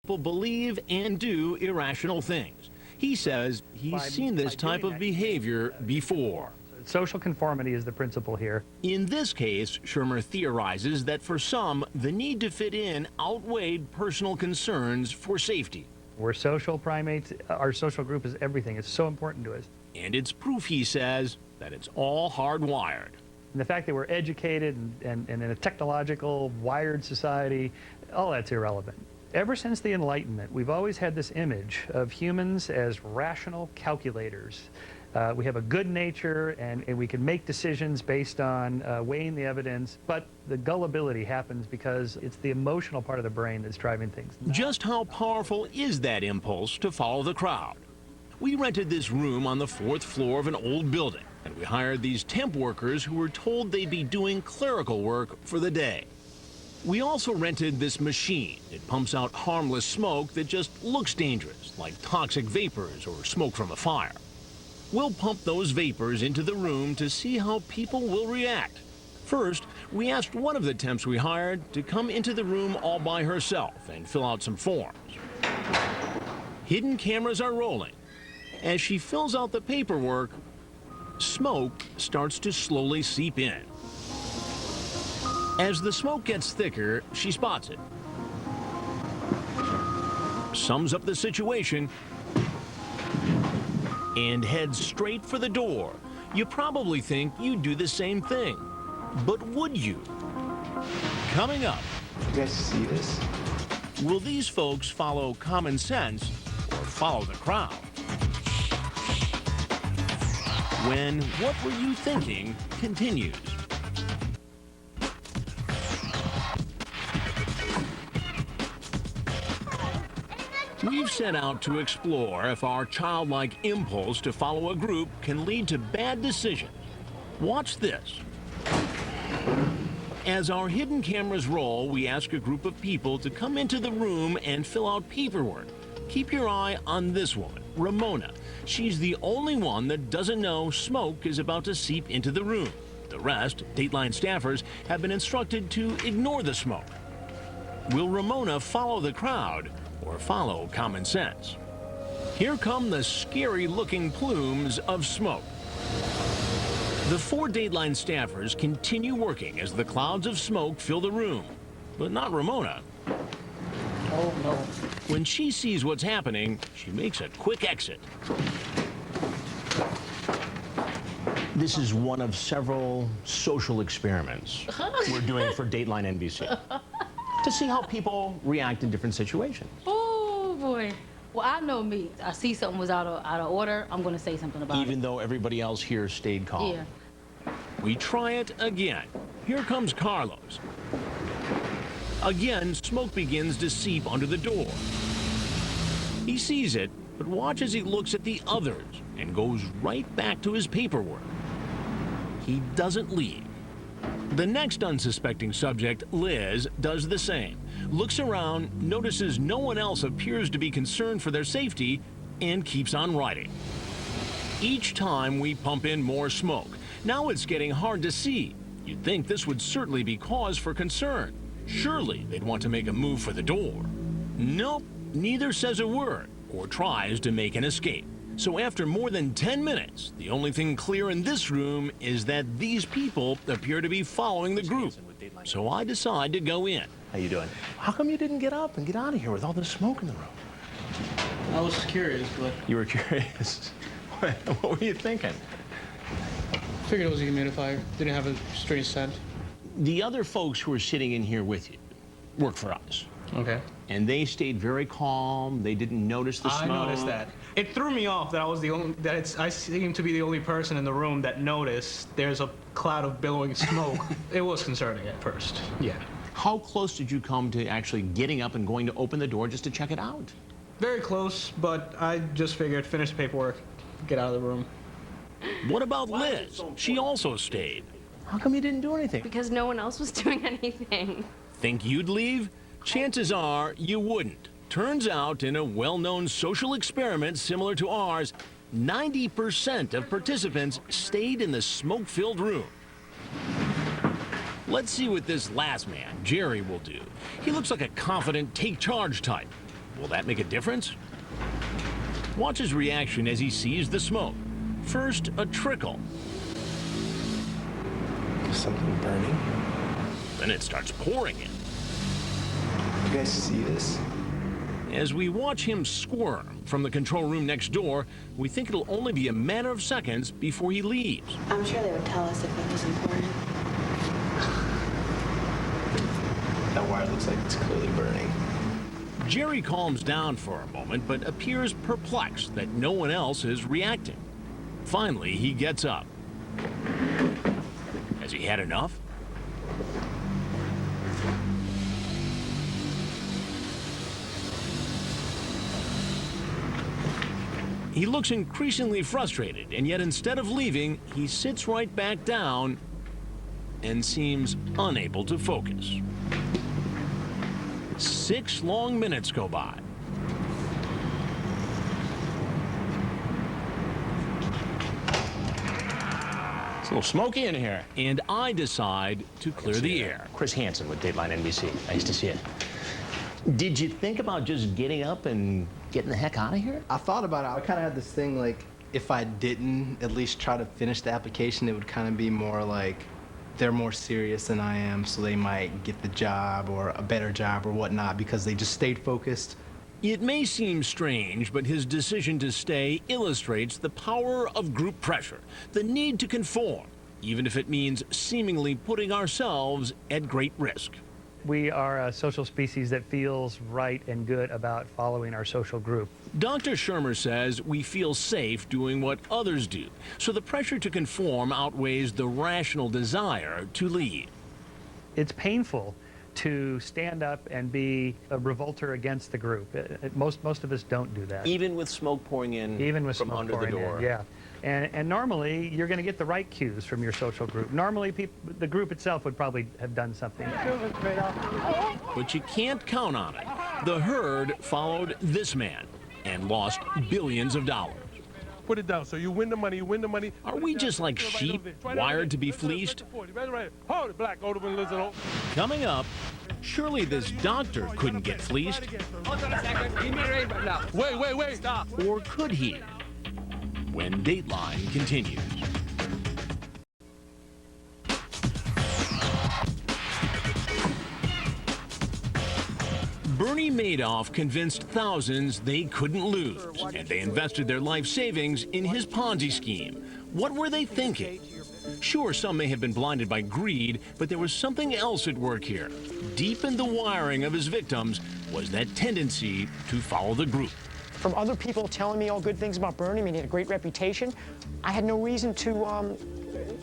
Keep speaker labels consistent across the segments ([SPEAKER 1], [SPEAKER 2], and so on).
[SPEAKER 1] people believe and do irrational things. He says he's seen this type of behavior before.
[SPEAKER 2] Social conformity is the principle here.
[SPEAKER 1] In this case, Shermer theorizes that for some, the need to fit in outweighed personal concerns for safety.
[SPEAKER 2] We're social primates. Our social group is everything. It's so important to us.
[SPEAKER 1] And it's proof, he says, that it's all hardwired.
[SPEAKER 2] And the fact that we're educated and in a technological, wired society, all that's irrelevant. Ever since the Enlightenment, we've always had this image of humans as rational calculators. We have a good nature, and we can make decisions based on weighing the evidence, but the gullibility happens because it's the emotional part of the brain that's driving things.
[SPEAKER 1] Just how powerful is that impulse to follow the crowd? We rented this room on the 4th floor of an old building, and we hired these temp workers who were told they'd be doing clerical work for the day. We also rented this machine. It pumps out harmless smoke that just looks dangerous, like toxic vapors or smoke from a fire. We'll pump those vapors into the room to see how people will react. First, we asked one of the temps we hired to come into the room all by herself and fill out some forms. Hidden cameras are rolling. As she fills out the paperwork, smoke starts to slowly seep in. As the smoke gets thicker, she spots it, sums up the situation, and heads straight for the door. You probably think you'd do the same thing, but would you? Coming up,
[SPEAKER 3] You guys see this?
[SPEAKER 1] will these folks follow common sense or follow the crowd? When What Were You Thinking continues. We've set out to explore if our childlike impulse to follow a group can lead to bad decisions. Watch this. As our hidden cameras roll, we ask a group of people to come into the room and fill out paperwork. Keep your eye on this woman, Ramona. She's the only one that doesn't know smoke is about to seep into the room. The rest, Dateline staffers, have been instructed to ignore the smoke. Will Ramona follow the crowd or follow common sense? Here come the scary-looking plumes of smoke. The 4 Dateline staffers continue working as the clouds of smoke fill the room, but not Ramona.
[SPEAKER 4] Oh, no.
[SPEAKER 1] When she sees what's happening, she makes a quick exit. This is one of several social experiments we're doing for Dateline NBC to see how people react in different situations.
[SPEAKER 4] Oh, boy. Well, I know me. I see something was out of order, I'm going to say something about it.
[SPEAKER 1] Even though everybody else here stayed calm.
[SPEAKER 4] Yeah.
[SPEAKER 1] We try it again. Here comes Carlos. Again, smoke begins to seep under the door. He sees it, but watch as he looks at the others and goes right back to his paperwork. He doesn't leave. The next unsuspecting subject, Liz, does the same. Looks around, notices no one else appears to be concerned for their safety, and keeps on writing. Each time we pump in more smoke. Now it's getting hard to see. You'd think this would certainly be cause for concern. Surely they'd want to make a move for the door. Nope, neither says a word or tries to make an escape. So after more than 10 minutes, the only thing clear in this room is that these people appear to be following the group. So I decide to go in.
[SPEAKER 5] How you doing? How come you didn't get up and get out of here with all this smoke in the room?
[SPEAKER 6] I was curious, but
[SPEAKER 5] You were curious. What were you thinking?
[SPEAKER 6] figured it was a humidifier. Didn't have a strange scent.
[SPEAKER 1] The other folks who are sitting in here with you work for us.
[SPEAKER 6] Okay.
[SPEAKER 1] And they stayed very calm. They didn't notice the
[SPEAKER 6] I
[SPEAKER 1] smoke.
[SPEAKER 6] noticed that. It threw me off that I was the only I seemed to be the only person in the room that noticed there's a cloud of billowing smoke. It was concerning at first. Yeah.
[SPEAKER 1] How close did you come to actually getting up and going to open the door just to check it out?
[SPEAKER 6] Very close, but I just figured finish the paperwork, get out of the room.
[SPEAKER 1] What about Liz? She also stayed.
[SPEAKER 5] How come you didn't do anything?
[SPEAKER 7] Because no one else was doing anything.
[SPEAKER 1] Think you'd leave? Chances are you wouldn't. Turns out, in a well-known social experiment similar to ours, 90% of participants stayed in the smoke-filled room. Let's see what this last man, Jerry, will do. He looks like a confident take-charge type. Will that make a difference? Watch his reaction as he sees the smoke. First, a trickle.
[SPEAKER 5] Is something burning?
[SPEAKER 1] Then it starts pouring in.
[SPEAKER 5] You guys see this?
[SPEAKER 1] As we watch him squirm from the control room next door, we think it'll only be a matter of seconds before he leaves.
[SPEAKER 3] I'm sure they would tell us if it was important.
[SPEAKER 5] That wire looks like it's clearly burning.
[SPEAKER 1] Jerry calms down for a moment, but appears perplexed that no one else is reacting. Finally, he gets up. Has he had enough? He looks increasingly frustrated, and yet instead of leaving, he sits right back down and seems unable to focus. 6 long minutes go by.
[SPEAKER 5] It's a little smoky in here.
[SPEAKER 1] And I decide to clear the air.
[SPEAKER 5] Chris Hansen with Dateline NBC. Nice to see you. Did you think about just getting up and getting the heck out of here?
[SPEAKER 8] I thought about it. I kind of had this thing like, if I didn't at least try to finish the application, it would kind of be more like they're more serious than I am, so they might get the job or a better job or whatnot because they just stayed focused.
[SPEAKER 1] It may seem strange, but his decision to stay illustrates the power of group pressure, the need to conform, even if it means seemingly putting ourselves at great risk.
[SPEAKER 2] We are a social species that feels right and good about following our social group.
[SPEAKER 1] Dr. Shermer says we feel safe doing what others do, so the pressure to conform outweighs the rational desire to leave.
[SPEAKER 2] It's painful to stand up and be a revolter against the group. Most of us don't do that.
[SPEAKER 5] Even with smoke pouring in
[SPEAKER 2] Even with
[SPEAKER 5] from
[SPEAKER 2] smoke
[SPEAKER 5] under the
[SPEAKER 2] pouring in,
[SPEAKER 5] door.
[SPEAKER 2] yeah. And normally, you're going to get the right cues from your social group. Normally, the group itself would probably have done something.
[SPEAKER 1] But you can't count on it. The herd followed this man and lost billions of dollars.
[SPEAKER 9] Put it down. So you win the money, you win the money.
[SPEAKER 1] Are we just like sheep wired to be fleeced?
[SPEAKER 9] Hold it, black, go to Elizabeth.
[SPEAKER 1] Coming up, surely this doctor couldn't get fleeced.
[SPEAKER 9] Wait.
[SPEAKER 1] Stop. Or could he? When Dateline continues. Bernie Madoff convinced thousands they couldn't lose, and they invested their life savings in his Ponzi scheme. What were they thinking? Sure, some may have been blinded by greed, but there was something else at work here. Deep in the wiring of his victims was that tendency to follow the group.
[SPEAKER 10] From other people telling me all good things about Bernie, I mean, he had a great reputation, I had no reason to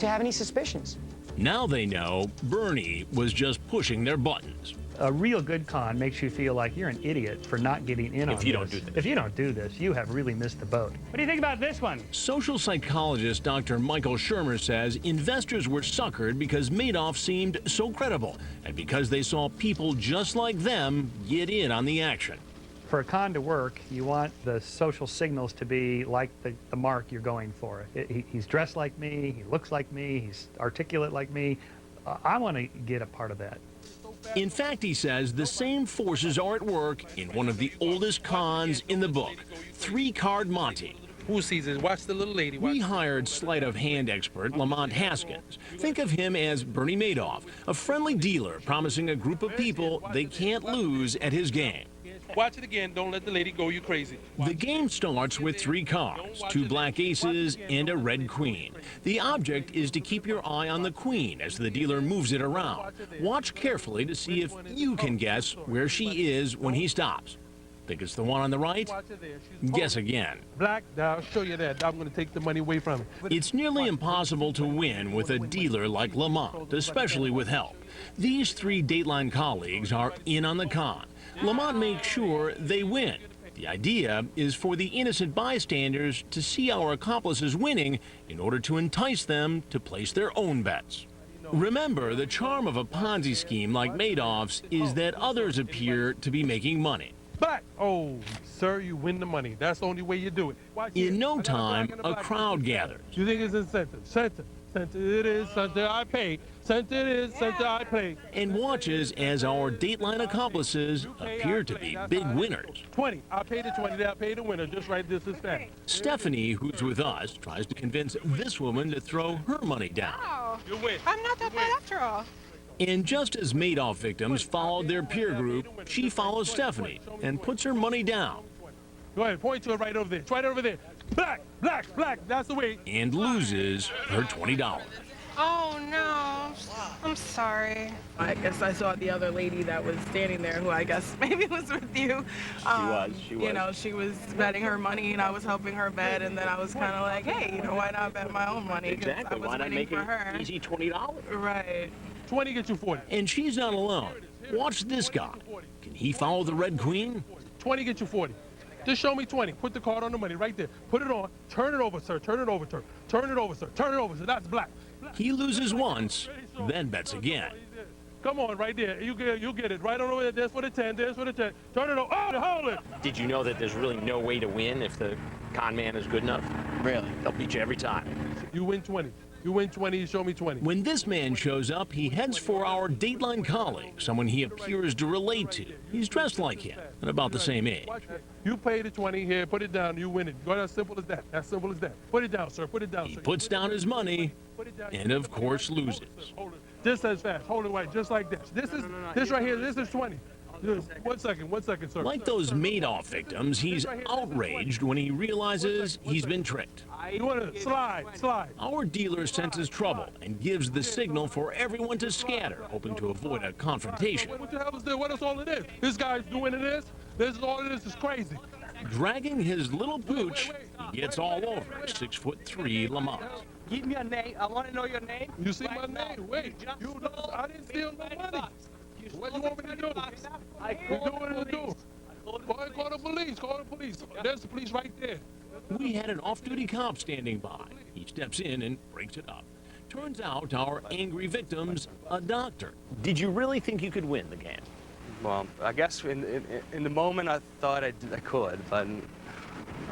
[SPEAKER 10] have any suspicions.
[SPEAKER 1] Now they know Bernie was just pushing their buttons.
[SPEAKER 2] A real good con makes you feel like you're an idiot for not getting in on this.
[SPEAKER 5] If you don't do this.
[SPEAKER 2] If you don't do this, you have really missed the boat. What do you think about this one?
[SPEAKER 1] Social psychologist Dr. Michael Shermer says investors were suckered because Madoff seemed so credible and because they saw people just like them get in on the action.
[SPEAKER 2] For a con to work, you want the social signals to be like the mark you're going for. He's dressed like me, he looks like me, he's articulate like me. I want to get a part of that.
[SPEAKER 1] In fact, he says the same forces are at work in one of the oldest cons in the book, 3-Card Monte.
[SPEAKER 9] Who sees it? Watch the little lady.
[SPEAKER 1] We hired sleight of hand expert Lamont Haskins. Think of him as Bernie Madoff, a friendly dealer promising a group of people they can't lose at his game.
[SPEAKER 9] Watch it again. Don't let the lady go you crazy.
[SPEAKER 1] The game starts with 3 cards, 2 black aces and a red queen. The object is to keep your eye on the queen as the dealer moves it around. Watch carefully to see if you can guess where she is when he stops. Think it's the one on the right? Guess again.
[SPEAKER 9] Black, I'll show you that. I'm going to take the money away from it.
[SPEAKER 1] It's nearly impossible to win with a dealer like Lamont, especially with help. These 3 Dateline colleagues are in on the con. Lamont makes sure they win. The idea is for the innocent bystanders to see our accomplices winning in order to entice them to place their own bets. Remember, the charm of a Ponzi scheme like Madoff's is that others appear to be making money.
[SPEAKER 9] Black. Oh, sir, you win the money. That's the only way you do it.
[SPEAKER 1] In no time, a crowd gathers.
[SPEAKER 9] You think it's incentive? Center. center it is, center I pay. Center it is, center I pay.
[SPEAKER 1] And watches as our Dateline accomplices appear to be big winners.
[SPEAKER 9] 20. I'll pay the 20. I'll pay the winner. Just right this is fair.
[SPEAKER 1] Stephanie, who's with us, tries to convince this woman to throw her money down.
[SPEAKER 9] You win.
[SPEAKER 11] I'm not that bad after all.
[SPEAKER 1] And just as Madoff victims followed their peer group, she follows Stephanie and puts her money down.
[SPEAKER 9] Go ahead, point to it right over there. It's right over there. Black, black, black. That's the way.
[SPEAKER 1] And loses her $20.
[SPEAKER 11] Oh no, I'm sorry.
[SPEAKER 12] I guess I saw the other lady that was standing there, who I guess maybe was with you.
[SPEAKER 5] She was.
[SPEAKER 12] You know, she was betting her money, and I was helping her bet, and then I was kind of like, hey, you know, why not bet my own money? 'Cause I was
[SPEAKER 5] Why not
[SPEAKER 12] winning
[SPEAKER 5] make
[SPEAKER 12] for
[SPEAKER 5] it
[SPEAKER 12] her.
[SPEAKER 5] easy $20?
[SPEAKER 12] Right.
[SPEAKER 9] 20 gets you 40.
[SPEAKER 1] And she's not alone. Watch this guy. Can he follow the Red Queen?
[SPEAKER 9] 20 gets you 40. Just show me 20. Put the card on the money right there. Put it on. Turn it over, sir. Turn it over, sir. Turn it over, sir. Turn it over, sir. That's black.
[SPEAKER 1] He loses once, then bets again.
[SPEAKER 9] Come on, right there. You get it. Right on over there. There's for the 10. There's for the 10. Turn it over. Oh, hold it.
[SPEAKER 5] Did you know that there's really no way to win if the con man is good enough?
[SPEAKER 8] Really?
[SPEAKER 5] They'll beat you every time.
[SPEAKER 9] You win 20. You win 20, you show me 20.
[SPEAKER 1] When this man shows up, he heads for our Dateline colleague, someone he appears to relate to. He's dressed like him and about the same age.
[SPEAKER 9] You pay the 20 here, put it down, you win it. Go as simple as that. As simple as that. Put it down, sir. Put it down,
[SPEAKER 1] He
[SPEAKER 9] sir.
[SPEAKER 1] puts down his money and, of course, loses.
[SPEAKER 9] Hold it. Just as fast. Hold it right, just like this. This right here, this is 20. Just 1 second, sir.
[SPEAKER 1] Like those Madoff victims, he's outraged when he realizes he's been tricked.
[SPEAKER 9] You want to slide.
[SPEAKER 1] Our dealer senses trouble and gives the signal for everyone to scatter, hoping to avoid a confrontation.
[SPEAKER 9] What the hell is this? What is all of this? This guy's doing this? This is all of this is crazy.
[SPEAKER 1] Dragging his little pooch, he gets all over 6'3" Lamont.
[SPEAKER 10] Give me a name. I want to know your name.
[SPEAKER 9] You see my name? Wait. You know, I didn't steal no money. What you want me to do? You do what you do. Call the police. Call the police. There's the police right there.
[SPEAKER 1] We had an off-duty cop standing by. He steps in and breaks it up. Turns out our angry victim's a doctor.
[SPEAKER 5] Did you really think you could win the game?
[SPEAKER 13] Well, I guess in the moment I thought I could, but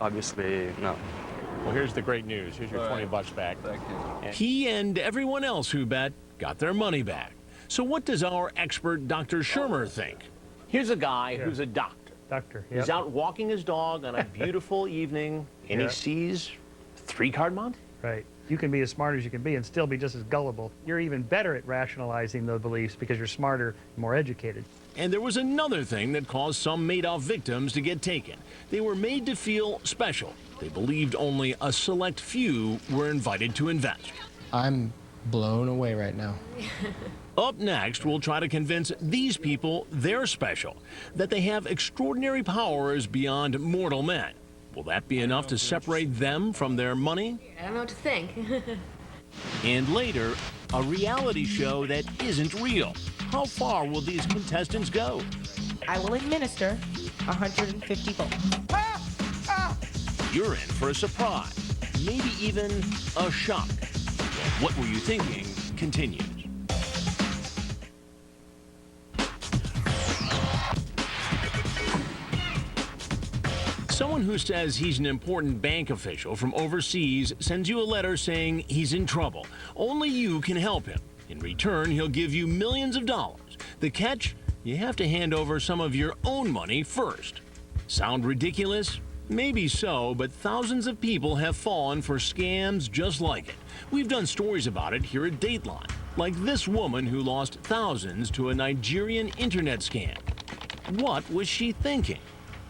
[SPEAKER 13] obviously no.
[SPEAKER 5] Well, here's the great news. Here's your $20 back.
[SPEAKER 13] Thank you.
[SPEAKER 1] He and everyone else who bet got their money back. So what does our expert Dr. Shermer think?
[SPEAKER 5] Here's a guy who's a doctor.
[SPEAKER 2] Doctor,
[SPEAKER 5] He's out walking his dog on a beautiful evening, and he sees 3-card Monte.
[SPEAKER 2] Right. You can be as smart as you can be and still be just as gullible. You're even better at rationalizing the beliefs because you're smarter, more educated.
[SPEAKER 1] And there was another thing that caused some Madoff victims to get taken. They were made to feel special. They believed only a select few were invited to invest.
[SPEAKER 8] I'm blown away right now.
[SPEAKER 1] Up next, we'll try to convince these people they're special, that they have extraordinary powers beyond mortal men. Will that be enough to separate them from their money?
[SPEAKER 7] I don't know what to think.
[SPEAKER 1] And later, a reality show that isn't real. How far will these contestants go?
[SPEAKER 11] I will administer 150 volts.
[SPEAKER 1] You're in for a surprise, maybe even a shock. Well, What Were You Thinking continues. Someone who says he's an important bank official from overseas sends you a letter saying he's in trouble. Only you can help him. In return, he'll give you millions of dollars. The catch? You have to hand over some of your own money first. Sound ridiculous? Maybe so, but thousands of people have fallen for scams just like it. We've done stories about it here at Dateline, like this woman who lost thousands to a Nigerian internet scam. What was she thinking?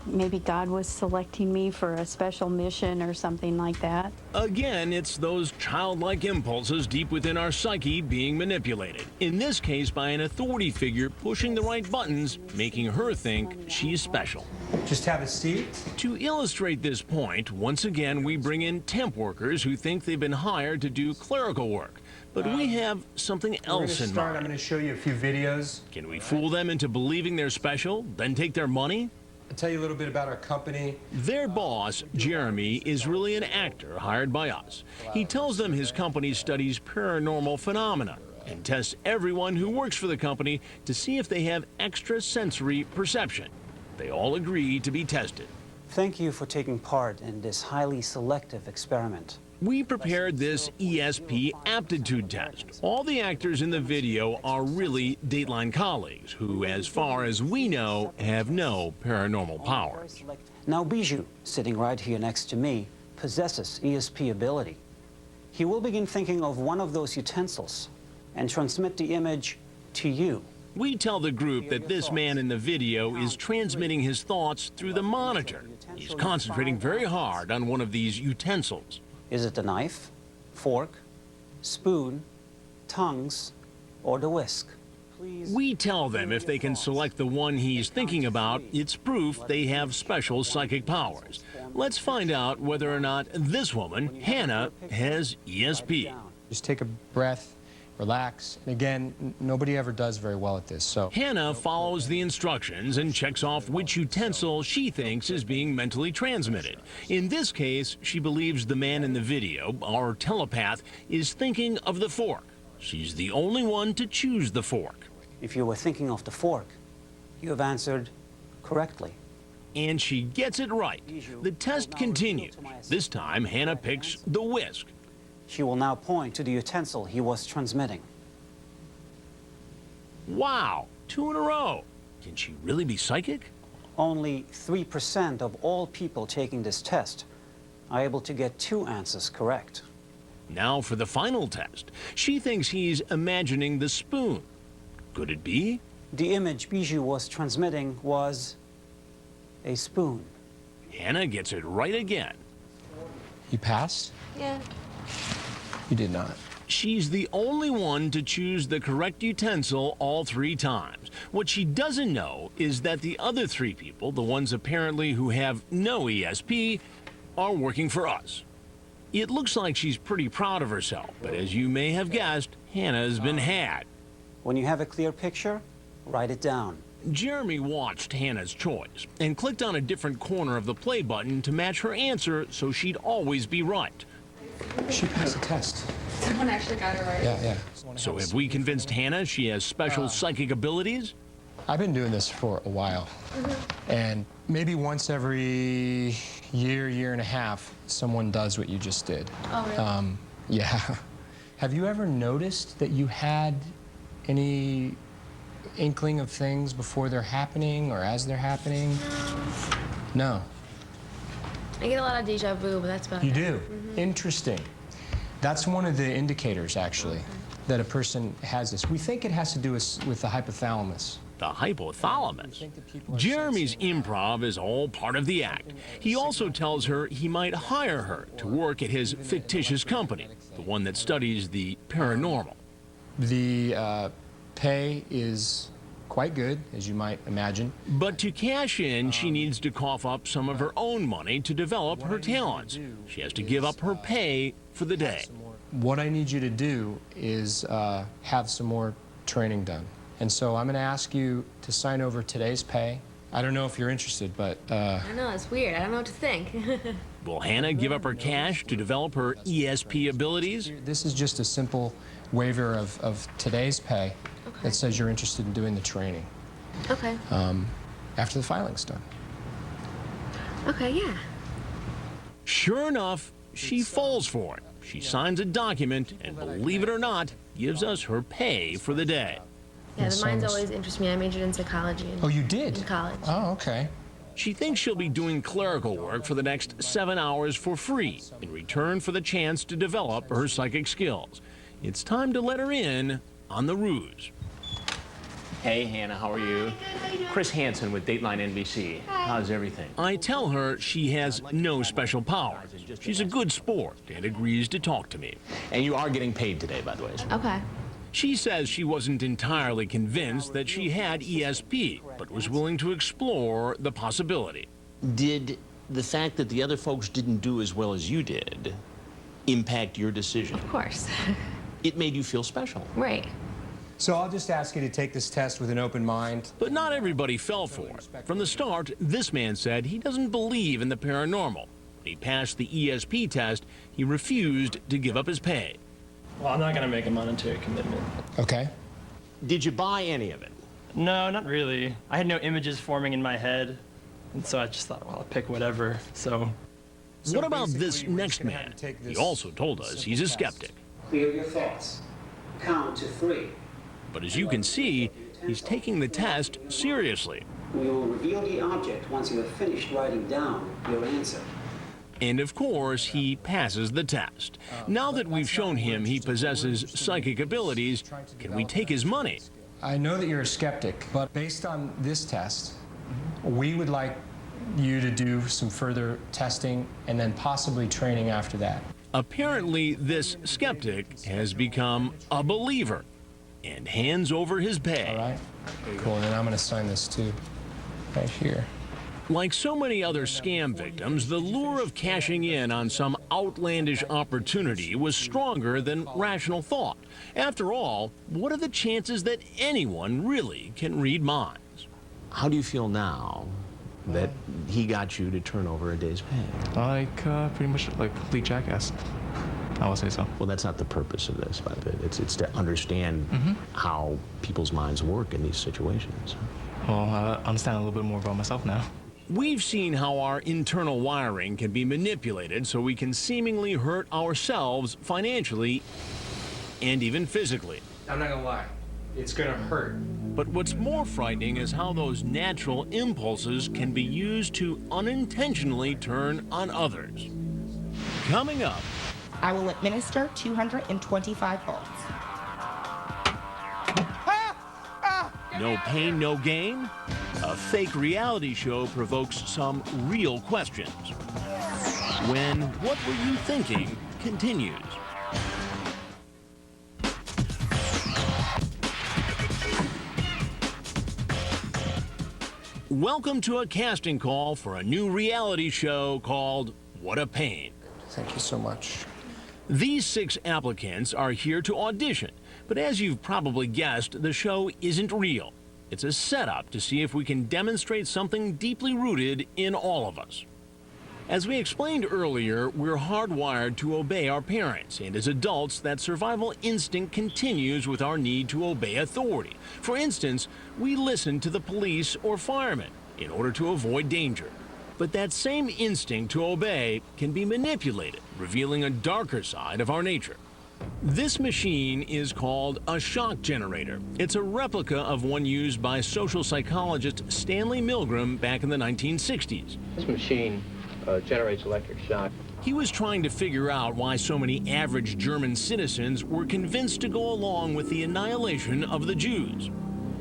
[SPEAKER 3] Maybe God was selecting me for a special mission or something like that.
[SPEAKER 1] Again, it's those childlike impulses deep within our psyche being manipulated. In this case, by an authority figure pushing the right buttons, making her think she's special.
[SPEAKER 14] Just have a seat.
[SPEAKER 1] To illustrate this point, once again, we bring in temp workers who think they've been hired to do clerical work. But we have something else in mind.
[SPEAKER 14] I'm going to show you a few videos.
[SPEAKER 1] Can we fool them into believing they're special, then take their money?
[SPEAKER 14] I'll tell you a little bit about our company.
[SPEAKER 1] Their boss, Jeremy, is really an actor hired by us. He tells them his company studies paranormal phenomena and tests everyone who works for the company to see if they have extrasensory perception. They all agree to be tested.
[SPEAKER 15] Thank you for taking part in this highly selective experiment.
[SPEAKER 1] We prepared this ESP aptitude test. All the actors in the video are really Dateline colleagues who, as far as we know, have no paranormal powers.
[SPEAKER 15] Now Bijou, sitting right here next to me, possesses ESP ability. He will begin thinking of one of those utensils and transmit the image to you.
[SPEAKER 1] We tell the group that this man in the video is transmitting his thoughts through the monitor. He's concentrating very hard on one of these utensils.
[SPEAKER 15] Is it the knife, fork, spoon, tongues, or the whisk?
[SPEAKER 1] We tell them if they can select the one he's thinking about, it's proof they have special psychic powers. Let's find out whether or not this woman, Hannah, has ESP.
[SPEAKER 14] Just take a breath, relax. And again, nobody ever does very well at this, so.
[SPEAKER 1] Hannah follows the instructions and checks off which utensil she thinks is being mentally transmitted. In this case, she believes the man in the video, our telepath, is thinking of the fork. She's the only one to choose the fork.
[SPEAKER 15] If you were thinking of the fork, you have answered correctly.
[SPEAKER 1] And she gets it right. The test continues. This time, Hannah picks the whisk.
[SPEAKER 15] She will now point to the utensil he was transmitting.
[SPEAKER 1] Wow, 2 in a row. Can she really be psychic?
[SPEAKER 15] Only 3% of all people taking this test are able to get 2 answers correct.
[SPEAKER 1] Now for the final test. She thinks he's imagining the spoon. Could it be?
[SPEAKER 15] The image Bijou was transmitting was a spoon.
[SPEAKER 1] Hannah gets it right again.
[SPEAKER 14] You passed?
[SPEAKER 7] Yeah.
[SPEAKER 14] You did not.
[SPEAKER 1] She's the only one to choose the correct utensil all 3 times. What she doesn't know is that the other 3 people, the ones apparently who have no ESP, are working for us. It looks like she's pretty proud of herself, but as you may have guessed, Hannah's been had.
[SPEAKER 15] When you have a clear picture, write it down.
[SPEAKER 1] Jeremy watched Hannah's choice and clicked on a different corner of the play button to match her answer so she'd always be right.
[SPEAKER 14] She passed the test.
[SPEAKER 7] Someone actually got it right.
[SPEAKER 14] Yeah.
[SPEAKER 1] So have we convinced Hannah she has special psychic abilities?
[SPEAKER 14] I've been doing this for a while. And maybe once every year and a half, someone does what you just did.
[SPEAKER 7] Oh, really?
[SPEAKER 14] Yeah. Have you ever noticed that you had any inkling of things before they're happening or as they're happening? No.
[SPEAKER 7] I get a lot of deja vu, but that's about it.
[SPEAKER 14] You do? Interesting. That's one of the indicators, actually, that a person has this. We think it has to do with the hypothalamus.
[SPEAKER 1] The hypothalamus. Jeremy's improv is all part of the act. He also tells her he might hire her to work at his fictitious company, the one that studies the paranormal.
[SPEAKER 14] The pay is quite good, as you might imagine.
[SPEAKER 1] But to cash in, she needs to cough up some of her own money to develop her talents. She has to give up her pay for the day.
[SPEAKER 14] What I need you to do is have some more training done. And so I'm going to ask you to sign over today's pay. I don't know if you're interested, but...
[SPEAKER 7] I know, it's weird. I don't know what to think.
[SPEAKER 1] Will Hannah give up her cash to develop her ESP abilities?
[SPEAKER 14] This is just a simple waiver of today's pay that says you're interested in doing the training.
[SPEAKER 7] Okay.
[SPEAKER 14] After the filing's done.
[SPEAKER 7] Okay, yeah.
[SPEAKER 1] Sure enough, she falls for it. She signs a document and, believe it or not, gives us her pay for the day.
[SPEAKER 7] Yeah, the mind's always interested me. I majored in psychology.
[SPEAKER 14] Oh, you did?
[SPEAKER 7] In college.
[SPEAKER 14] Oh, okay.
[SPEAKER 1] She thinks she'll be doing clerical work for the next 7 hours for free in return for the chance to develop her psychic skills. It's time to let her in on the ruse.
[SPEAKER 5] Hey, Hannah, how are you? Chris Hansen with Dateline NBC. How's everything?
[SPEAKER 1] I tell her she has no special powers. She's a good sport and agrees to talk to me.
[SPEAKER 5] And you are getting paid today, by the way.
[SPEAKER 7] Okay.
[SPEAKER 1] She says she wasn't entirely convinced that she had ESP, but was willing to explore the possibility.
[SPEAKER 5] Did the fact that the other folks didn't do as well as you did impact your decision?
[SPEAKER 7] Of course.
[SPEAKER 5] It made you feel special.
[SPEAKER 7] Right.
[SPEAKER 14] So I'll just ask you to take this test with an open mind.
[SPEAKER 1] But not everybody fell for it. From the start, this man said he doesn't believe in the paranormal. When he passed the ESP test, he refused to give up his pay.
[SPEAKER 16] Well, I'm not going to make a monetary commitment.
[SPEAKER 14] Okay.
[SPEAKER 5] Did you buy any of it?
[SPEAKER 16] No, not really. I had no images forming in my head, and so I just thought, well, I'll pick whatever, so...
[SPEAKER 1] What about this next man? He also told us he's a skeptic.
[SPEAKER 15] Clear your thoughts. Count to 3.
[SPEAKER 1] But as you can see, he's taking the test seriously.
[SPEAKER 15] We will reveal the object once you have finished writing down your answer.
[SPEAKER 1] And of course, he passes the test. Now that we've shown him he possesses psychic abilities, can we take his money?
[SPEAKER 14] I know that you're a skeptic, but based on this test, we would like you to do some further testing and then possibly training after that.
[SPEAKER 1] Apparently, this skeptic has become a believer and hands over his pay.
[SPEAKER 14] All right. Cool, and then I'm going to sign this too, right here.
[SPEAKER 1] Like so many other scam victims, the lure of cashing in on some outlandish opportunity was stronger than rational thought. After all, what are the chances that anyone really can read minds?
[SPEAKER 5] How do you feel now that he got you to turn over a day's pay?
[SPEAKER 6] Like, pretty much like a complete jackass. I would say so.
[SPEAKER 5] Well, that's not the purpose of this, but it's to understand how people's minds work in these situations.
[SPEAKER 6] Well, I understand a little bit more about myself now.
[SPEAKER 1] We've seen how our internal wiring can be manipulated so we can seemingly hurt ourselves financially and even physically.
[SPEAKER 14] I'm not gonna lie, it's gonna hurt.
[SPEAKER 1] But what's more frightening is how those natural impulses can be used to unintentionally turn on others. Coming up,
[SPEAKER 11] I will administer 225 volts.
[SPEAKER 1] no pain, no gain? A fake reality show provokes some real questions. When What Were You Thinking continues. Welcome to a casting call for a new reality show called What a Pain.
[SPEAKER 14] Thank you so much.
[SPEAKER 1] These 6 applicants are here to audition, but as you've probably guessed, the show isn't real. It's a setup to see if we can demonstrate something deeply rooted in all of us. As we explained earlier, we're hardwired to obey our parents, and as adults, that survival instinct continues with our need to obey authority. For instance, we listen to the police or firemen in order to avoid danger. But that same instinct to obey can be manipulated, revealing a darker side of our nature. This machine is called a shock generator. It's a replica of one used by social psychologist Stanley Milgram back in the 1960s.
[SPEAKER 17] This machine generates electric shock.
[SPEAKER 1] He was trying to figure out why so many average German citizens were convinced to go along with the annihilation of the Jews.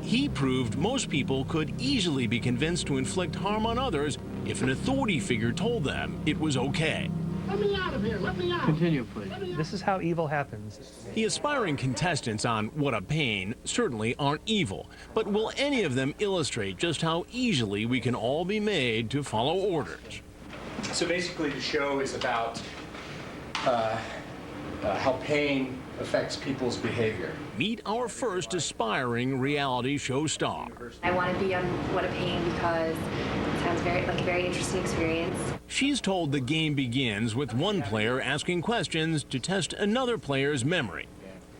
[SPEAKER 1] He proved most people could easily be convinced to inflict harm on others if an authority figure told them it was okay.
[SPEAKER 9] Let me out of here. Let me out.
[SPEAKER 6] Continue, please.
[SPEAKER 2] This is how evil happens.
[SPEAKER 1] The aspiring contestants on What a Pain certainly aren't evil, but will any of them illustrate just how easily we can all be made to follow orders?
[SPEAKER 14] So basically the show is about how pain affects people's behavior.
[SPEAKER 1] Meet our first aspiring reality show star.
[SPEAKER 7] I want to be on What a Pain because it sounds like a very interesting experience.
[SPEAKER 1] She's told the game begins with one player asking questions to test another player's memory.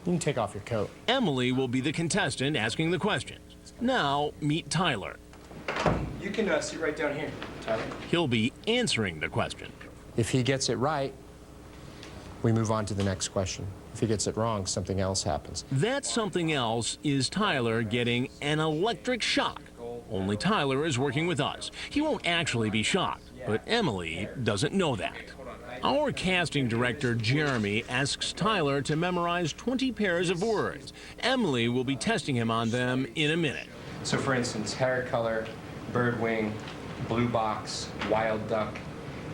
[SPEAKER 14] You can take off your coat.
[SPEAKER 1] Emily will be the contestant asking the questions. Now, meet Tyler.
[SPEAKER 14] You can sit right down here, Tyler.
[SPEAKER 1] He'll be answering the question.
[SPEAKER 14] If he gets it right, we move on to the next question. If he gets it wrong, something else happens.
[SPEAKER 1] That something else is Tyler getting an electric shock. Only Tyler is working with us. He won't actually be shocked, but Emily doesn't know that. Our casting director, Jeremy, asks Tyler to memorize 20 pairs of words. Emily will be testing him on them in a minute.
[SPEAKER 14] So for instance, hair color, bird wing, blue box, wild duck,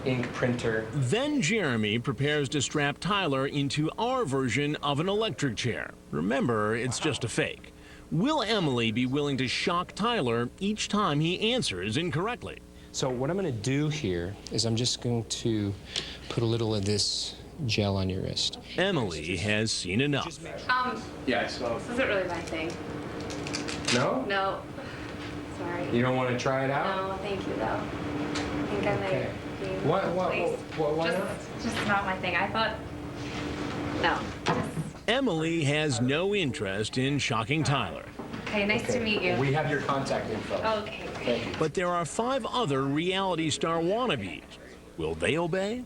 [SPEAKER 14] ink printer.
[SPEAKER 1] Then Jeremy prepares to strap Tyler into our version of an electric chair. Remember, it's just a fake. Will Emily be willing to shock Tyler each time he answers incorrectly?
[SPEAKER 14] So what I'm going to do here is I'm just going to put a little of this gel on your wrist.
[SPEAKER 1] Emily has seen enough.
[SPEAKER 14] Yes.
[SPEAKER 7] This isn't really my thing.
[SPEAKER 14] No?
[SPEAKER 7] No. Sorry.
[SPEAKER 14] You don't want to try it out?
[SPEAKER 7] No, thank you, though. I think I might be...
[SPEAKER 14] Why not?
[SPEAKER 7] Just not my thing. I thought... No.
[SPEAKER 1] Emily has no interest in shocking Tyler.
[SPEAKER 7] Okay, nice to meet you.
[SPEAKER 14] We have your contact info.
[SPEAKER 7] Okay, great.
[SPEAKER 14] Thank you.
[SPEAKER 1] But there are 5 other reality star wannabes. Will they obey?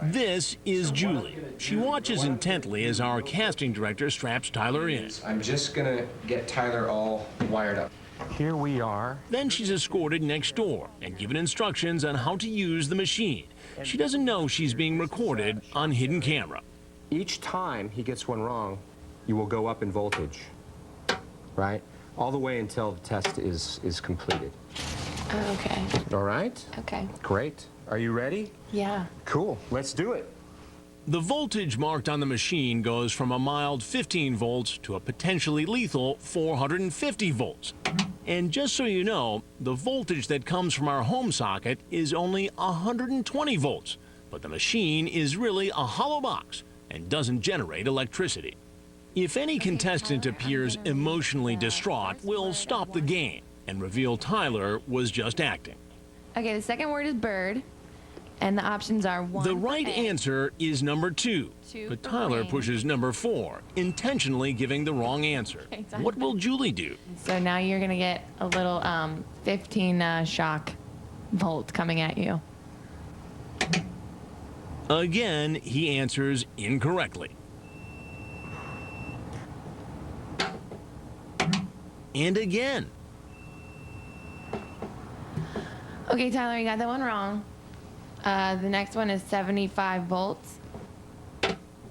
[SPEAKER 1] This is Julie. She watches intently as our casting director straps Tyler in.
[SPEAKER 14] I'm just gonna get Tyler all wired up. Here we are.
[SPEAKER 1] Then she's escorted next door and given instructions on how to use the machine. She doesn't know she's being recorded on hidden camera.
[SPEAKER 14] Each time he gets one wrong, you will go up in voltage, right? All the way until the test is completed.
[SPEAKER 18] Okay.
[SPEAKER 14] All right?
[SPEAKER 18] Okay.
[SPEAKER 14] Great. Are you ready?
[SPEAKER 18] Yeah.
[SPEAKER 14] Cool. Let's do it.
[SPEAKER 1] The voltage marked on the machine goes from a mild 15 volts to a potentially lethal 450 volts. And just so you know, the voltage that comes from our home socket is only 120 volts. But the machine is really a hollow box and doesn't generate electricity. If any contestant appears emotionally distraught, we'll stop the game and reveal Tyler was just acting.
[SPEAKER 18] Okay, the second word is bird, and the options are 1.
[SPEAKER 1] The right answer is number 2, but Tyler pushes number 4, intentionally giving the wrong answer.
[SPEAKER 18] Okay,
[SPEAKER 1] What will Julie do?
[SPEAKER 18] So now you're gonna get a little 15 shock volt coming at you.
[SPEAKER 1] Again, he answers incorrectly. And again.
[SPEAKER 18] Okay, Tyler, you got that one wrong. The next one is 75 volts.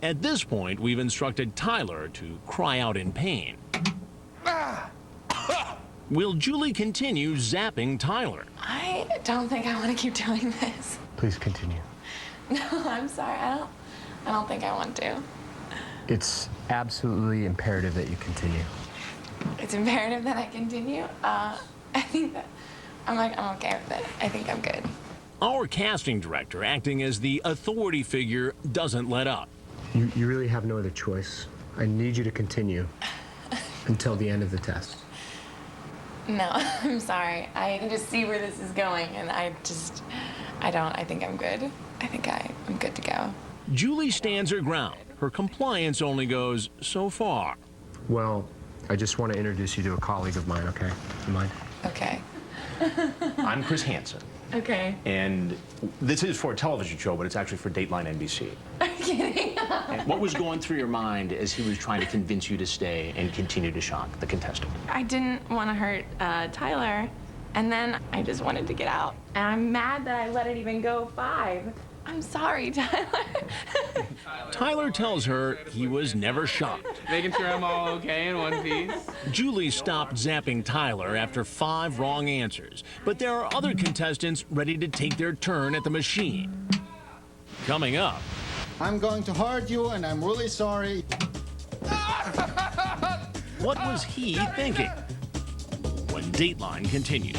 [SPEAKER 1] At this point, we've instructed Tyler to cry out in pain. Will Julie continue zapping Tyler?
[SPEAKER 18] I don't think I want to keep doing this.
[SPEAKER 14] Please continue.
[SPEAKER 18] No, I'm sorry. I don't think I want to.
[SPEAKER 14] It's absolutely imperative that you continue.
[SPEAKER 18] It's imperative that I continue. I think that I'm okay with it. I think I'm good.
[SPEAKER 1] Our casting director, acting as the authority figure, doesn't let up.
[SPEAKER 14] You really have no other choice. I need you to continue until the end of the test.
[SPEAKER 18] No, I'm sorry. I can just see where this is going, and I think I'm good. I think I'm good to go.
[SPEAKER 1] Julie stands her ground. Her compliance only goes so far.
[SPEAKER 14] Well, I just want to introduce you to a colleague of mine, okay? You mind?
[SPEAKER 18] Okay.
[SPEAKER 5] I'm Chris Hansen.
[SPEAKER 18] Okay.
[SPEAKER 5] And this is for a television show, but it's actually for Dateline NBC.
[SPEAKER 18] Are you kidding?
[SPEAKER 5] And what was going through your mind as he was trying to convince you to stay and continue to shock the contestant?
[SPEAKER 18] I didn't want to hurt Tyler, and then I just wanted to get out. And I'm mad that I let it even go 5. I'm sorry, Tyler.
[SPEAKER 1] Tyler tells her he was never shocked.
[SPEAKER 6] Making sure I'm all okay in one piece.
[SPEAKER 1] Julie stopped zapping Tyler after 5 wrong answers, but there are other contestants ready to take their turn at the machine. Coming up.
[SPEAKER 19] I'm going to hurt you, and I'm really sorry.
[SPEAKER 1] What was he thinking? When Dateline continues.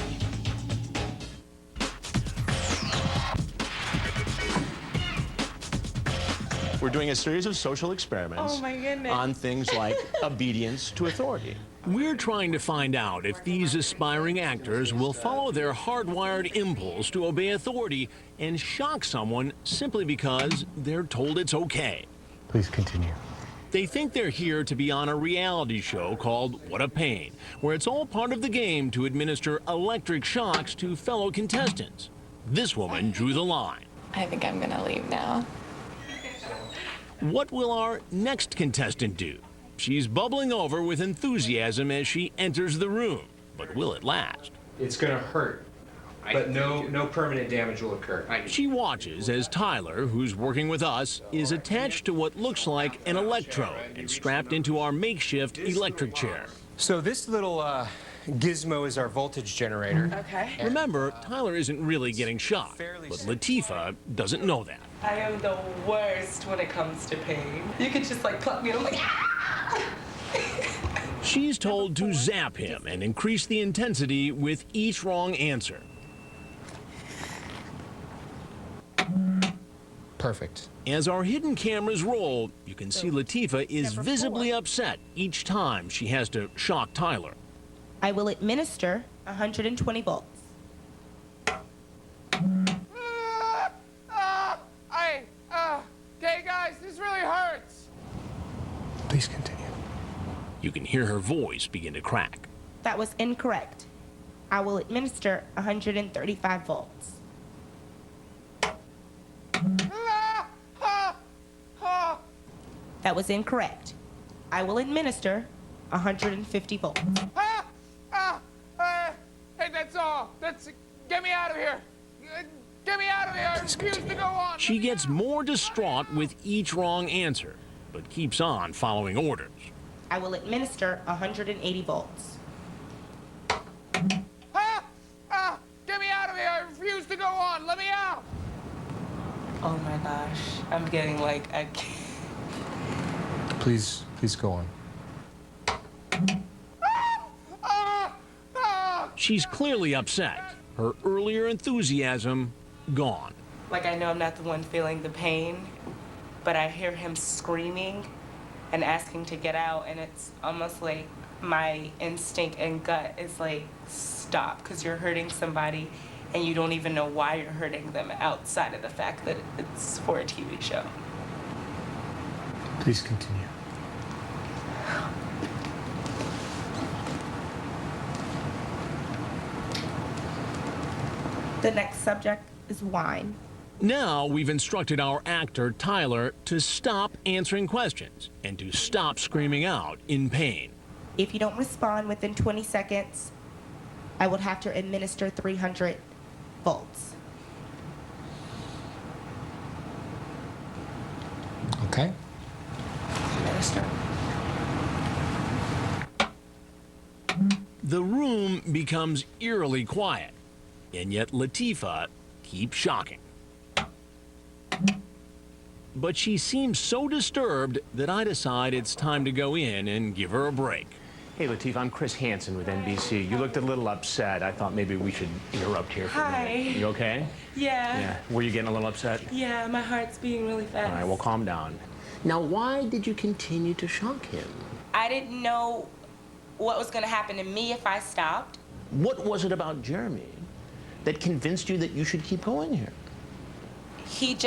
[SPEAKER 5] We're doing a series of social experiments on things like obedience to authority.
[SPEAKER 1] We're trying to find out if these aspiring actors will follow their hardwired impulse to obey authority and shock someone simply because they're told it's okay.
[SPEAKER 14] Please continue.
[SPEAKER 1] They think they're here to be on a reality show called What a Pain, where it's all part of the game to administer electric shocks to fellow contestants. This woman drew the line.
[SPEAKER 18] I think I'm gonna leave now.
[SPEAKER 1] What will our next contestant do? She's bubbling over with enthusiasm as she enters the room, but will it last?
[SPEAKER 14] It's gonna hurt, but no permanent damage will occur.
[SPEAKER 1] She watches as Tyler, who's working with us, is attached to what looks like an electrode and strapped into our makeshift electric chair.
[SPEAKER 14] So this little gizmo is our voltage generator.
[SPEAKER 12] Okay.
[SPEAKER 1] Remember, Tyler isn't really getting shocked, but Latifah doesn't know that.
[SPEAKER 12] I am the worst when it comes to pain. You could just like pluck me and I'm like, ah!
[SPEAKER 1] She's told to zap him and increase the intensity with each wrong answer.
[SPEAKER 14] Perfect.
[SPEAKER 1] As our hidden cameras roll, you can see Latifah is visibly upset each time she has to shock Tyler.
[SPEAKER 11] I will administer 120 volts.
[SPEAKER 9] Okay, guys, this really hurts.
[SPEAKER 14] Please continue.
[SPEAKER 1] You can hear her voice begin to crack.
[SPEAKER 11] That was incorrect. I will administer 135 volts. That was incorrect. I will administer 150 volts.
[SPEAKER 9] Hey, that's all. Get me out of here. Get me out of here. I refuse to go on.
[SPEAKER 1] She gets more distraught with each wrong answer, but keeps on following orders.
[SPEAKER 11] I will administer 180 volts.
[SPEAKER 9] Get me out of here. I refuse to go on. Let me out.
[SPEAKER 12] Oh my gosh, I'm getting like, I can't.
[SPEAKER 14] Please go on.
[SPEAKER 1] She's clearly upset. Her earlier enthusiasm gone.
[SPEAKER 12] Like, I know I'm not the one feeling the pain, but I hear him screaming and asking to get out, and it's almost like my instinct and gut is like, stop, because you're hurting somebody and you don't even know why you're hurting them outside of the fact that it's for a TV show.
[SPEAKER 14] Please continue.
[SPEAKER 11] The next subject is wine.
[SPEAKER 1] Now we've instructed our actor, Tyler, to stop answering questions and to stop screaming out in pain.
[SPEAKER 11] If you don't respond within 20 seconds, I would have to administer 300 volts.
[SPEAKER 14] Okay.
[SPEAKER 11] Minister.
[SPEAKER 1] The room becomes eerily quiet, and yet Latifah keeps shocking. But she seems so disturbed that I decide it's time to go in and give her a break.
[SPEAKER 5] Hey, Latifah, I'm Chris Hansen with NBC. You looked a little upset. I thought maybe we should interrupt here for a minute. You okay?
[SPEAKER 12] Yeah.
[SPEAKER 5] Were you getting a little upset?
[SPEAKER 12] Yeah, my heart's beating really fast.
[SPEAKER 5] All right, well, calm down. Now, why did you continue to shock him?
[SPEAKER 12] I didn't know what was going to happen to me if I stopped.
[SPEAKER 5] What was it about Jeremy that convinced you that you should keep going here?
[SPEAKER 12] He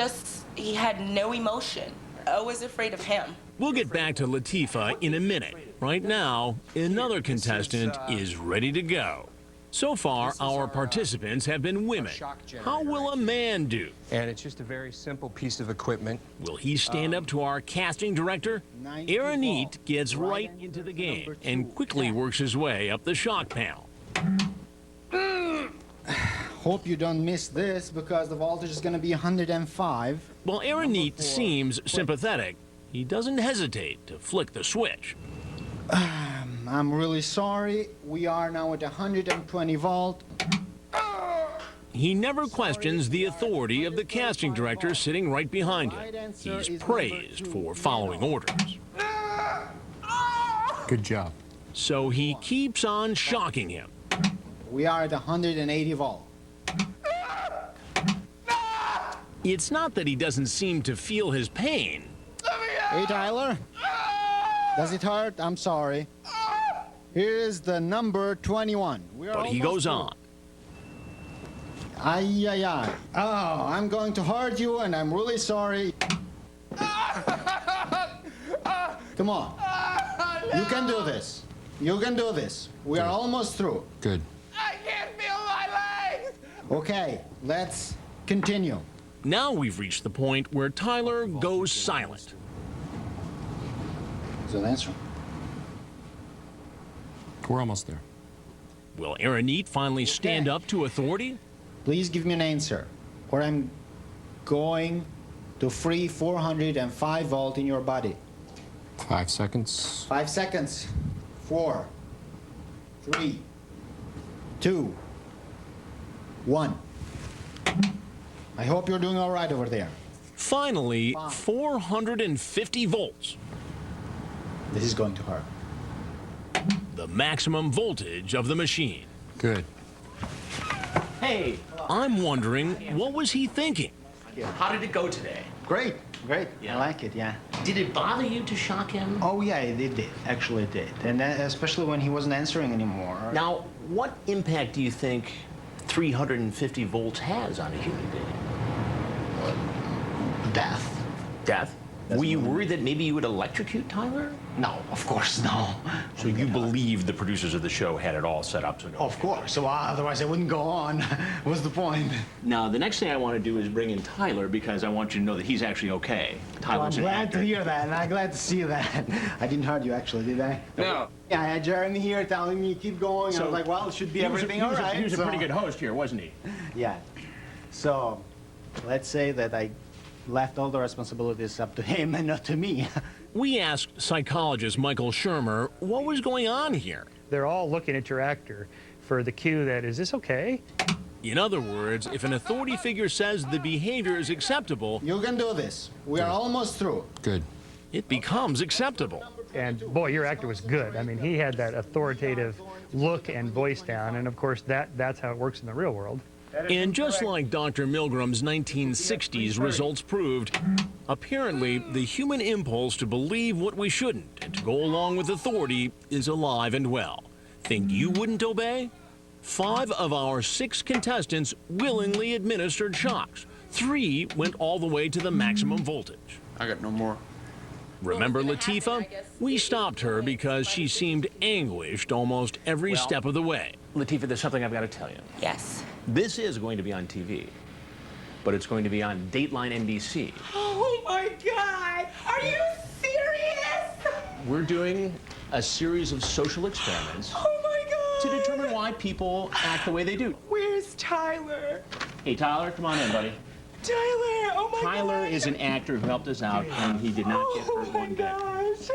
[SPEAKER 12] had no emotion. I was afraid of him.
[SPEAKER 1] We'll get back to Latifah in a minute. Right now, another contestant is ready to go. So far, our participants have been women. How will a man do?
[SPEAKER 14] And it's just a very simple piece of equipment.
[SPEAKER 1] Will he stand up to our casting director? Aaron gets right into the game and quickly works his way up the shock panel.
[SPEAKER 19] Hope you don't miss this because the voltage is going to be 105.
[SPEAKER 1] While Aaron seems sympathetic, he doesn't hesitate to flick the switch.
[SPEAKER 19] I'm really sorry. We are now at 120 volt.
[SPEAKER 1] He never questions the authority of the casting director sitting right behind him. He's praised for following orders.
[SPEAKER 14] Good job.
[SPEAKER 1] So he keeps on shocking him.
[SPEAKER 19] We are at 180 volt.
[SPEAKER 1] It's not that he doesn't seem to feel his pain.
[SPEAKER 19] Hey, Tyler. Does it hurt? I'm sorry. Here's the number 21.
[SPEAKER 1] But he goes on.
[SPEAKER 19] Ay, ay, ay. Oh, I'm going to hurt you, and I'm really sorry. Come on. You can do this. You can do this. We are almost through.
[SPEAKER 14] Good.
[SPEAKER 9] I can't feel my legs.
[SPEAKER 19] Okay, let's continue.
[SPEAKER 1] Now we've reached the point where Tyler goes silent.
[SPEAKER 19] Is that an answer?
[SPEAKER 14] We're almost there.
[SPEAKER 1] Will Aaron finally stand up to authority?
[SPEAKER 19] Please give me an answer, or I'm going to free 405 volt in your body.
[SPEAKER 14] 5 seconds.
[SPEAKER 19] 5 seconds. 4, 3, 2, 1. I hope you're doing all right over there.
[SPEAKER 1] Finally, 450 volts.
[SPEAKER 19] This is going to hurt.
[SPEAKER 1] The maximum voltage of the machine.
[SPEAKER 14] Good.
[SPEAKER 5] Hey.
[SPEAKER 1] I'm wondering, what was he thinking?
[SPEAKER 5] How did it go today?
[SPEAKER 19] Great, great. I like it, yeah.
[SPEAKER 5] Did it bother you to shock him?
[SPEAKER 19] Oh, yeah, it did. Actually, it did. And especially when he wasn't answering anymore.
[SPEAKER 5] Now, what impact do you think 350 volts has on a human being?
[SPEAKER 19] Death.
[SPEAKER 5] Death? Were you worried that maybe you would electrocute Tyler?
[SPEAKER 19] No, of course, no.
[SPEAKER 5] So you believe the producers of the show had it all set up so no.
[SPEAKER 19] Of course. So otherwise I wouldn't go on. What's the point?
[SPEAKER 5] Now, the next thing I want to do is bring in Tyler because I want you to know that he's actually okay. Tyler's
[SPEAKER 19] I'm
[SPEAKER 5] an
[SPEAKER 19] glad
[SPEAKER 5] actor.
[SPEAKER 19] to hear that, and I'm glad to see that. I didn't hurt you, actually, did I?
[SPEAKER 5] No.
[SPEAKER 19] Yeah, I had Jeremy here telling me keep going. I was like, well, it should be everything all right.
[SPEAKER 5] He was a pretty good host here, wasn't he?
[SPEAKER 19] Yeah. So, let's say that I left all the responsibilities up to him and not to me.
[SPEAKER 1] We asked psychologist Michael Shermer what was going on here.
[SPEAKER 2] They're all looking at your actor for the cue that, is this okay?
[SPEAKER 1] In other words, if an authority figure says the behavior is acceptable,
[SPEAKER 19] you can do this. We are almost through.
[SPEAKER 14] Good.
[SPEAKER 1] It becomes acceptable.
[SPEAKER 2] And boy, your actor was good. I mean, he had that authoritative look and voice down, and of course that's how it works in the real world.
[SPEAKER 1] And just like Dr. Milgram's 1960s results proved, apparently the human impulse to believe what we shouldn't and to go along with authority is alive and well. Think you wouldn't obey? 5 of our 6 contestants willingly administered shocks. 3 went all the way to the maximum voltage.
[SPEAKER 9] I got no more.
[SPEAKER 1] Remember Latifah? We stopped her because she seemed anguished almost every step of the way.
[SPEAKER 5] Latifah, there's something I've got to tell you.
[SPEAKER 12] Yes.
[SPEAKER 5] This is going to be on TV, but it's going to be on Dateline NBC.
[SPEAKER 12] Oh my God! Are you serious?
[SPEAKER 5] We're doing a series of social experiments
[SPEAKER 12] Oh my God!
[SPEAKER 5] to determine why people act the way they do.
[SPEAKER 12] Where's Tyler?
[SPEAKER 5] Hey, Tyler, come on in, buddy.
[SPEAKER 12] Tyler! Oh my God!
[SPEAKER 5] Tyler is an actor who helped us out, and he did not get hurt one bit.
[SPEAKER 12] Gosh!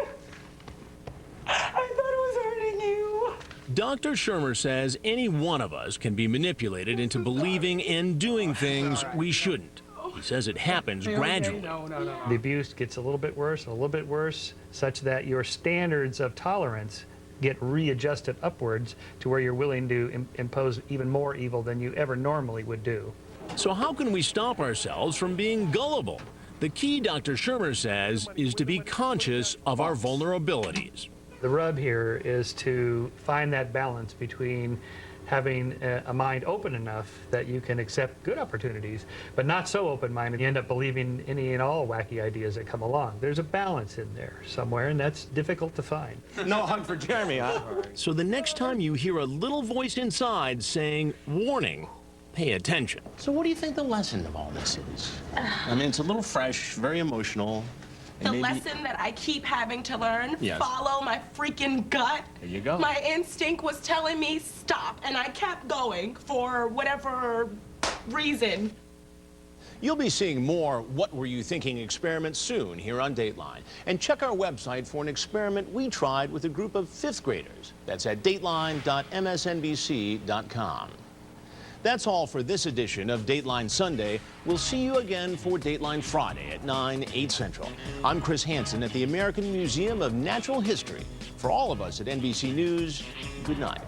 [SPEAKER 12] I thought it was hurting you.
[SPEAKER 1] Dr. Shermer says any one of us can be manipulated into believing and doing things we shouldn't. He says it happens gradually.
[SPEAKER 2] The abuse gets a little bit worse, such that your standards of tolerance get readjusted upwards to where you're willing to impose even more evil than you ever normally would do.
[SPEAKER 1] So how can we stop ourselves from being gullible? The key, Dr. Shermer says, is to be conscious of our vulnerabilities.
[SPEAKER 2] The rub here is to find that balance between having a mind open enough that you can accept good opportunities, but not so open-minded you end up believing any and all wacky ideas that come along. There's a balance in there somewhere, and that's difficult to find.
[SPEAKER 5] No hug for Jeremy, huh?
[SPEAKER 1] So the next time you hear a little voice inside saying, warning, pay attention.
[SPEAKER 5] So what do you think the lesson of all this is? I mean, it's a little fresh, very emotional.
[SPEAKER 12] The lesson that I keep having to learn,
[SPEAKER 5] Yes.
[SPEAKER 12] follow my freaking gut.
[SPEAKER 5] There you go.
[SPEAKER 12] My instinct was telling me stop, and I kept going for whatever reason.
[SPEAKER 1] You'll be seeing more What Were You Thinking experiments soon here on Dateline. And check our website for an experiment we tried with a group of 5th graders. That's at dateline.msnbc.com. That's all for this edition of Dateline Sunday. We'll see you again for Dateline Friday at 9, 8 Central. I'm Chris Hansen at the American Museum of Natural History. For all of us at NBC News, good night.